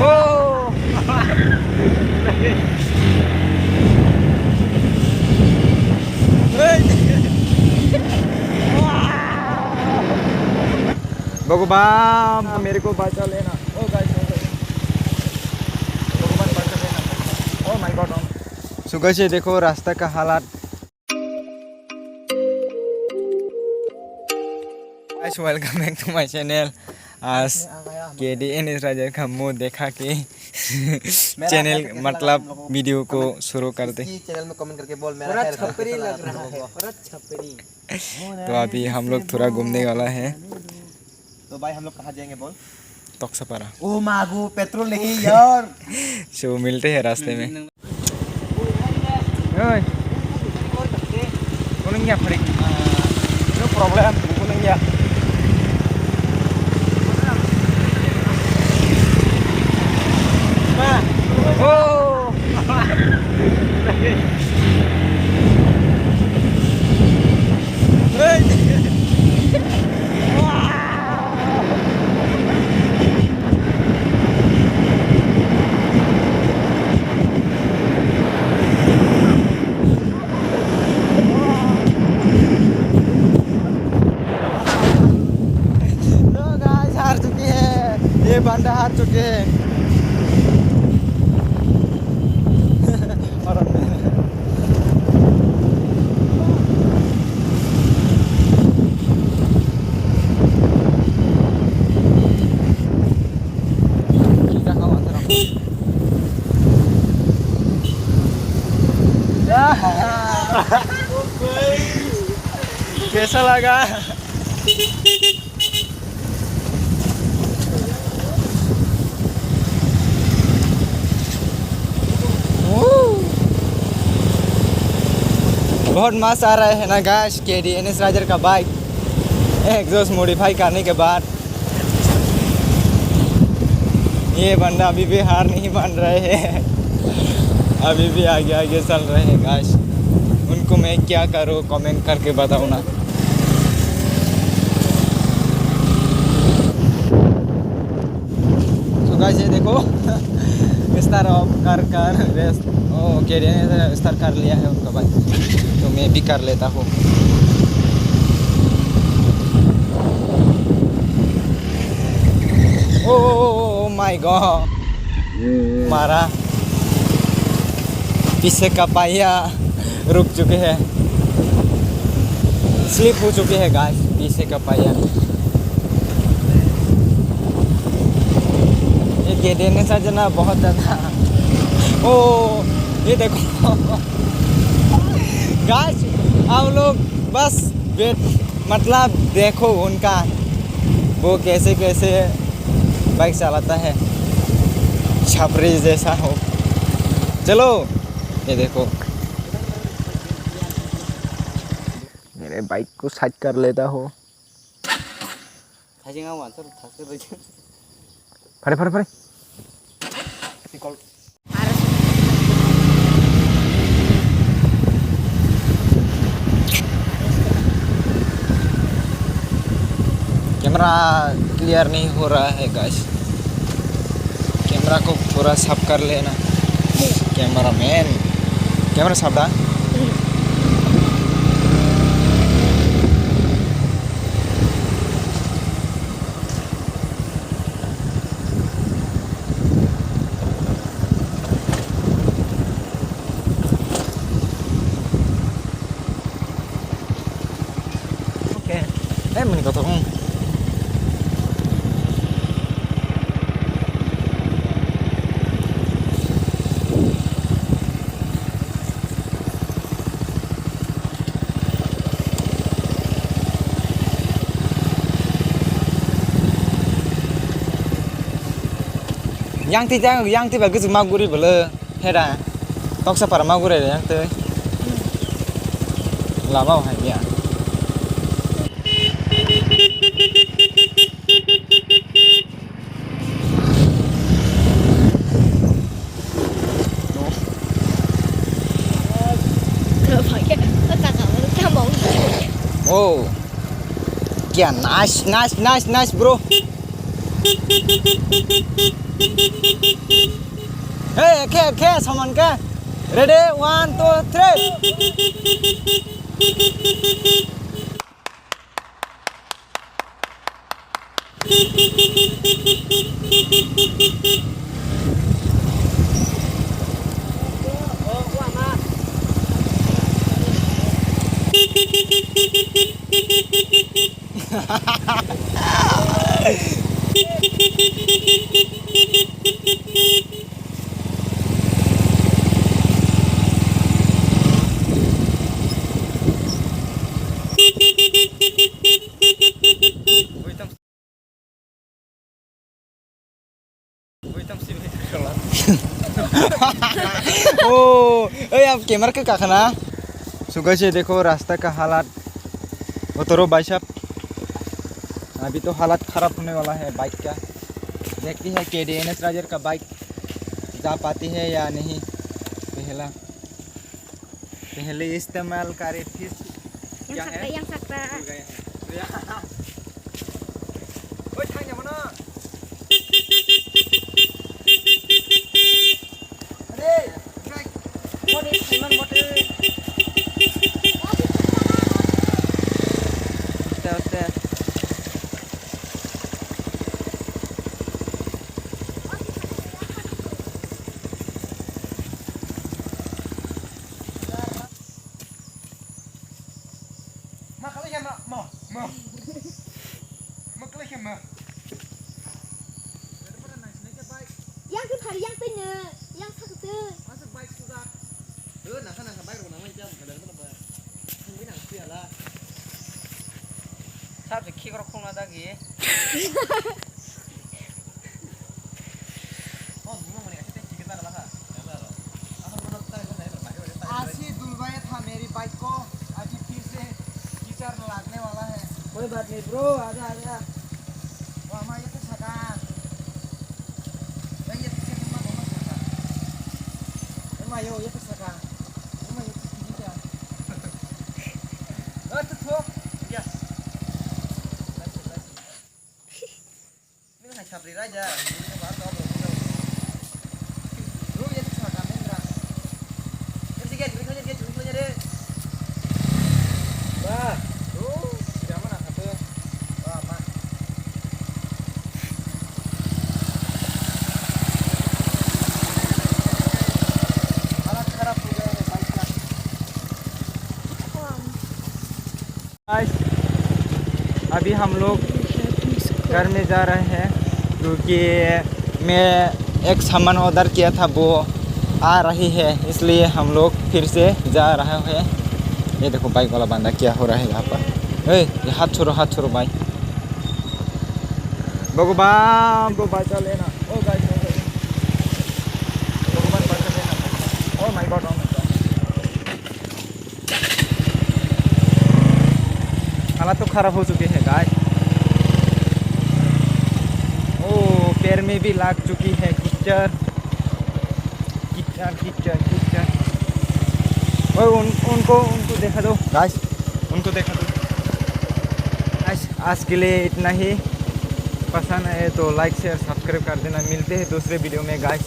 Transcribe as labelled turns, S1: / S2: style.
S1: Oh. भगवान मेरे को बचा लेना। ओ गाइस भगवान बचा लेना। Oh my god. सुबह से देखो रास्ता का हालात। Guys welcome back to my channel. आज KDN राजा का मुंह देखा के चैनल मतलब वीडियो को शुरू कर दे।
S2: चैनल में कमेंट करके बोल मेरा छपरी लग रहा है, छपरी।
S1: तो अभी हम लोग थोड़ा घूमने वाला है।
S2: तो भाई हम लोग कहाँ जाएंगे बोल?
S1: तोक्सापारा।
S2: ओ मागू पेट्रोल नहीं यार।
S1: सो मिलते हैं रास्ते में। ओए कुनिंग क्या फड़ी? नो प्रॉब्लम कुनिंग क्या? बंदा हार चुके हैं। कैसा लगा? बहुत मस्त आ रहा है ना गाइस KDN राइडर का बाइक एग्जॉस्ट मॉडिफाई करने के बाद। ये बंदा अभी भी हार नहीं मान रहे हैं, अभी भी आगे आगे चल रहे हैं गाइस। उनको मैं क्या करूँ कमेंट करके बताओ ना। तो गाइस ये देखो स्टार ऑफ कर रेस्ट। ओ KDN स्टार कर लिया है उनका बाइक, तो मैं भी कर लेता हूँ। ओ माय गॉड, मारा पीछे का पहिया रुक चुके हैं, स्लिप हो चुके हैं गाइस पीछे का पहिया। ये KDN सा जना बहुत ज़्यादा। ओ ये देखो गाइस, आप लोग बस मतलब देखो उनका वो कैसे कैसे बाइक चलाता है, छपरी जैसा हो। चलो ये देखो, मेरे बाइक को साइड कर लेता हो। फरे फरे फरे कैमरा क्लियर नहीं हो रहा है गाइस, कैमरा को थोड़ा साफ कर लेना। कैमरा मैन कैमरा साफ दा। Oke, mending kau tolong. yang ti bagus maguri bele hera Toksapaara magure yang te lama hanya oh क्या nice nice nice nice bro. Oke, saman ke? Ready, 1, 2, 3. Oh, आप camera के काखना सुबह से देखो रास्ता का हालात उतरो भाई साहब। अभी तो हालत ख़राब होने वाला है बाइक का। देखती है KDNS राइडर का बाइक जा पाती है या नहीं। पहले इस्तेमाल करे फिर क्या है
S3: yang sakta
S1: ओए थांया मना अरे
S2: Mode Simon mode.
S1: Oke.
S2: Makanya mau. Makanya mau.
S3: yang tu hari yang tanya yang sakta
S2: Masuk baik sudah. Nah kan nang baik rumah macam kada mana. Ini nang siala. Sabe ki karo khona dagi. आशी दुलवाया था मेरी bike को अभी फिर से कीचड़ लगने वाला है। कोई बात नहीं ब्रो, आजा आजा। वो हमारे ये तो सका नहीं ये तो मत सका एमा यो ये तो सका एमा ये तो क्या तो थो या ini nak sabri raja ini baru tahu bro ये तो सका मेरा Get, deh. Wah, tuh, siapa nak satu? Wah, mak. हालत खराब हो गया है बाइक का।
S1: गाइस अभी हम लोग घर में जा रहे हैं क्योंकि मैं एक सामान ऑर्डर किया था वो आ रही है, इसलिए हम लोग फिर से जा रहे हैं। ये देखो बाइक वाला बंदा क्या हो रहा है यहाँ पर। ये हाथ छोड़ो भाई। भगवान वो बचा लेना। ओ गाइस भगवान बचा लेना। ओ माय गॉड हालत तो खराब हो चुकी है गाइस। ओ पैर में भी लग चुकी है कीचड़। और उनको देखा दो गाइस, उनको देखा दो गाइस। आज के लिए इतना ही। पसंद आए तो लाइक शेयर सब्सक्राइब कर देना। मिलते हैं दूसरे वीडियो में गाइस।